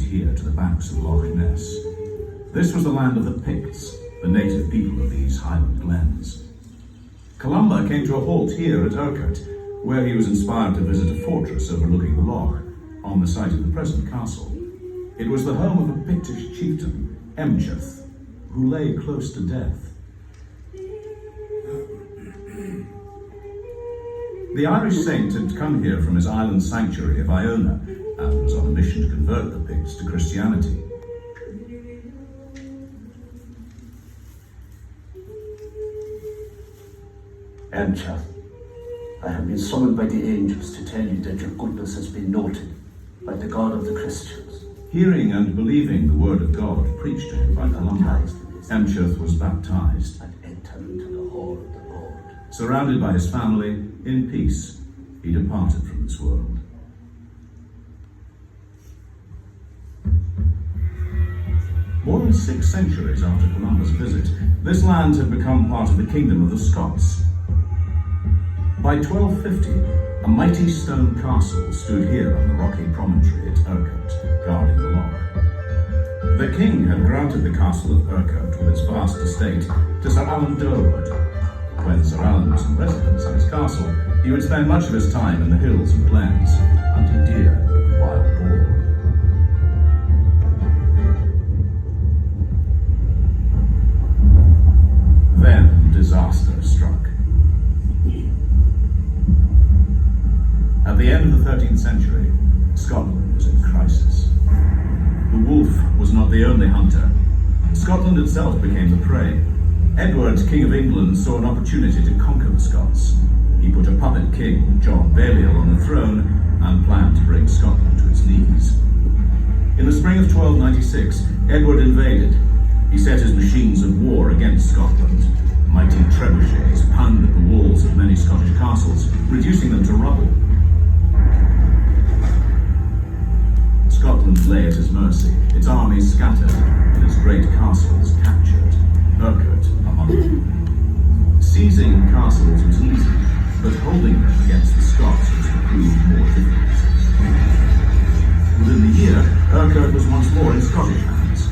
here to the banks of Loch Ness. This was the land of the Picts, the native people of these Highland glens. Columba came to a halt here at Urquhart, where he was inspired to visit a fortress overlooking the loch, on the site of the present castle. It was the home of a Pictish chieftain, Emcheth, who lay close to death. The Irish saint had come here from his island sanctuary of Iona and was on a mission to convert the Picts to Christianity. Emcheth, I have been summoned by the angels to tell you that your goodness has been noted by the God of the Christians. Hearing and believing the word of God preached to him by Columba, Emcheth was baptized and entered into the hall of the Lord. Surrounded by his family, in peace, he departed from this world. More than 6 centuries after Columba's visit, this land had become part of the kingdom of the Scots. By 1250, a mighty stone castle stood here on the rocky promontory at Urquhart, guarding the loch. The king had granted the castle of Urquhart with its vast estate to Sir Alan Durwood. When Sir Alan was in residence at his castle, he would spend much of his time in the hills and glens, hunting deer and wild boar. Then disaster struck. At the end of the 13th century, Scotland was in crisis. The wolf was not the only hunter. Scotland itself became the prey. Edward, King of England, saw an opportunity to conquer the Scots. He put a puppet king, John Balliol, on the throne and planned to bring Scotland to its knees. In the spring of 1296, Edward invaded. He set his machines of war against Scotland. Mighty trebuchets pounded the walls of many Scottish castles, reducing them to rubble. Scotland lay at his mercy, its armies scattered, and its great castles captured, Urquhart among them. Seizing castles was easy, but holding them against the Scots was to prove more difficult. Within the year, Urquhart was once more in Scottish hands.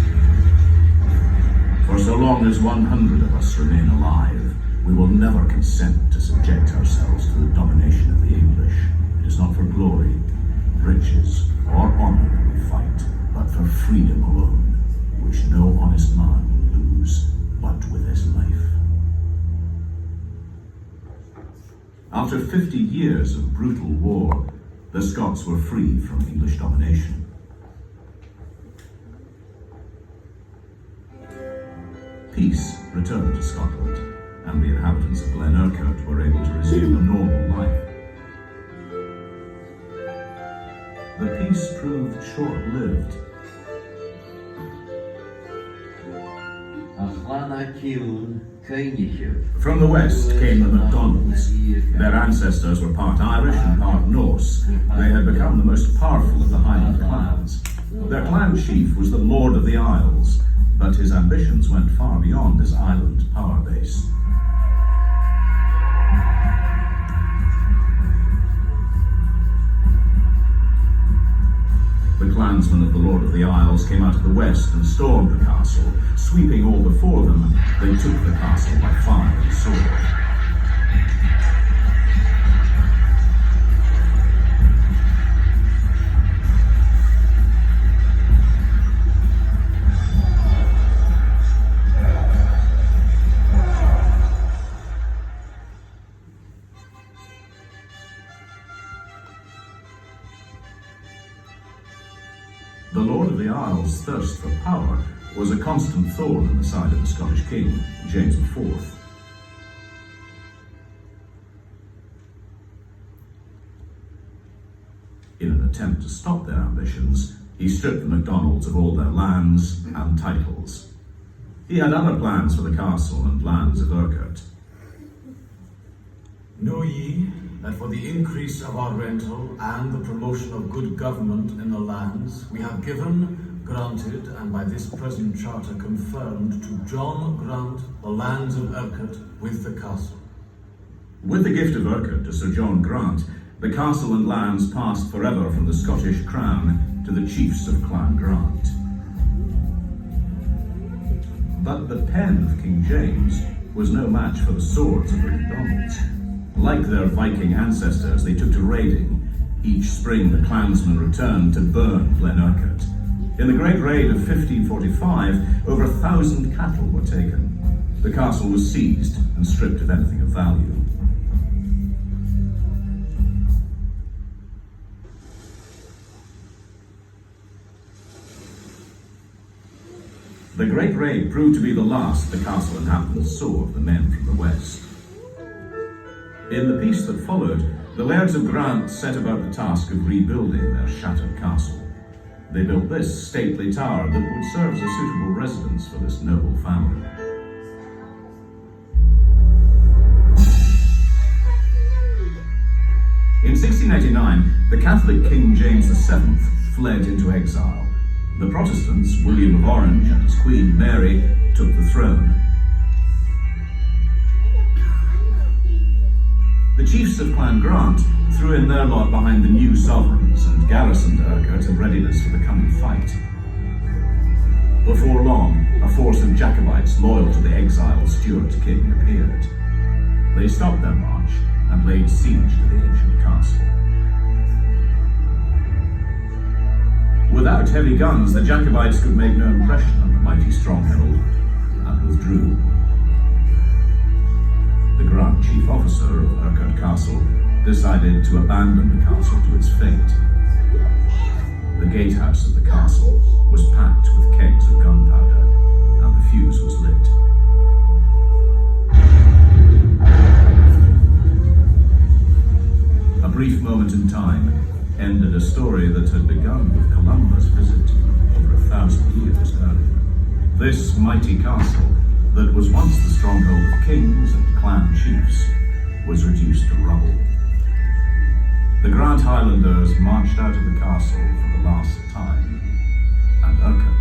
For so long as 100 of us remain alive, we will never consent to subject ourselves to the domination of the English. It is not for glory, riches, or honor that we fight, but for freedom alone, which no honest man will lose but with his life. After 50 years of brutal war, the Scots were free from English domination. Peace returned to Scotland, and the inhabitants of Glen Urquhart were able to resume a normal life. The peace proved short-lived. From the west came the MacDonalds. Their ancestors were part Irish and part Norse. They had become the most powerful of the Highland clans. Their clan chief was the Lord of the Isles, but his ambitions went far beyond his island power base. The clansmen of the Lord of the Isles came out of the west and stormed the castle. Sweeping all before them, they took the castle by fire and sword. The Lord of the Isles' thirst for power was a constant thorn in the side of the Scottish king, James IV. In an attempt to stop their ambitions, he stripped the MacDonalds of all their lands and titles. He had other plans for the castle and lands of Urquhart. Know ye that for the increase of our rental and the promotion of good government in the lands, we have given, granted, and by this present charter confirmed to John Grant the lands of Urquhart with the castle. With the gift of Urquhart to Sir John Grant, the castle and lands passed forever from the Scottish crown to the chiefs of Clan Grant. But the pen of King James was no match for the swords of the Macdonalds. Like their Viking ancestors, they took to raiding. Each spring the clansmen returned to burn Glen Urquhart. In the Great Raid of 1545, over 1,000 cattle were taken. The castle was seized and stripped of anything of value. The Great Raid proved to be the last the castle inhabitants saw of the men from the west. In the peace that followed, the Lairds of Grant set about the task of rebuilding their shattered castle. They built this stately tower that would serve as a suitable residence for this noble family. In 1689, the Catholic King James VII fled into exile. The Protestants, William of Orange and his Queen Mary, took the throne. The chiefs of Clan Grant threw in their lot behind the new sovereigns and garrisoned Urquhart in readiness for the coming fight. Before long, a force of Jacobites loyal to the exiled Stuart king appeared. They stopped their march and laid siege to the ancient castle. Without heavy guns, the Jacobites could make no impression on the mighty stronghold and withdrew. The Grant chief officer of Urquhart Castle decided to abandon the castle to its fate. The gatehouse of the castle was packed with kegs of gunpowder, and the fuse was lit. A brief moment in time ended a story that had begun with Columba's visit over 1,000 years earlier. This mighty castle, that was once the stronghold of kings and clan chiefs, was reduced to rubble. The Grant Highlanders marched out of the castle for the last time, and Urquhart